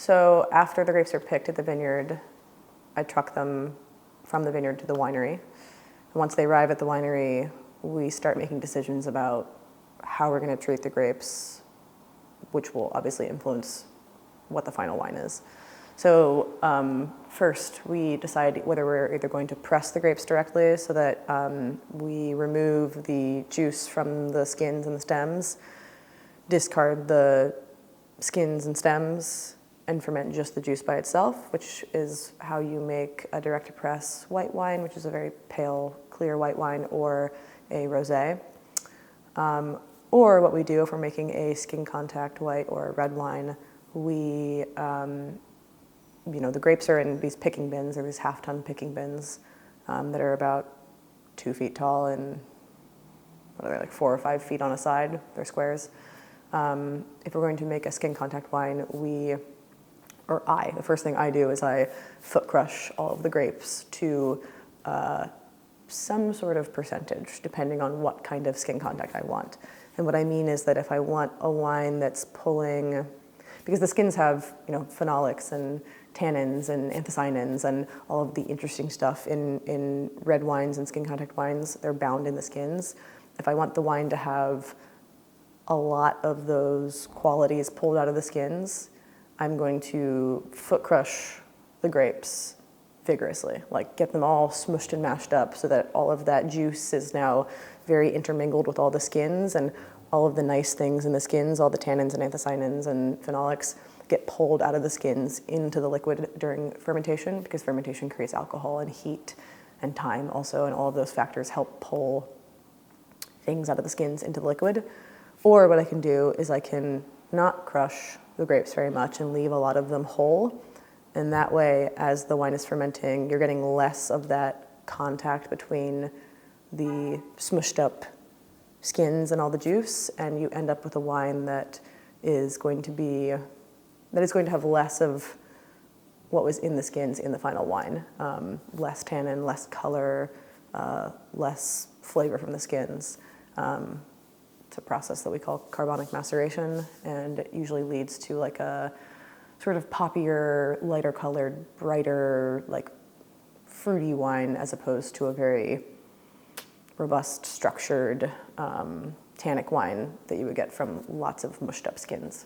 So after the grapes are picked at the vineyard, I truck them from the vineyard to the winery. And once they arrive at the winery, we start making decisions about how we're going to treat the grapes, which will obviously influence what the final wine is. So first, we decide whether we're either going to press the grapes directly so that we remove the juice from the skins and the stems, discard the skins and stems, and ferment just the juice by itself, which is how you make a direct press white wine, which is a very pale, clear white wine, or a rosé. Or what we do if we're making a skin contact white or a red wine, we, the grapes are in these picking bins, or these half-ton picking bins that are about 2 feet tall and what are they, like 4 or 5 feet on a side? They're squares. If we're going to make a skin contact wine, the first thing I do is I foot crush all of the grapes to some sort of percentage, depending on what kind of skin contact I want. And what I mean is that if I want a wine that's pulling, because the skins have, phenolics and tannins and anthocyanins and all of the interesting stuff in red wines and skin contact wines, they're bound in the skins. If I want the wine to have a lot of those qualities pulled out of the skins, I'm going to foot crush the grapes vigorously, like get them all smushed and mashed up so that all of that juice is now very intermingled with all the skins, and all of the nice things in the skins, all the tannins and anthocyanins and phenolics, get pulled out of the skins into the liquid during fermentation, because fermentation creates alcohol and heat and time also, and all of those factors help pull things out of the skins into the liquid. Or what I can do is I can not crush the grapes very much and leave a lot of them whole. And that way, as the wine is fermenting, you're getting less of that contact between the smushed up skins and all the juice, and you end up with a wine that is going to have less of what was in the skins in the final wine. Less tannin, less color, less flavor from the skins. It's a process that we call carbonic maceration, and it usually leads to like a sort of poppier, lighter colored, brighter, like fruity wine, as opposed to a very robust, structured, tannic wine that you would get from lots of mushed up skins.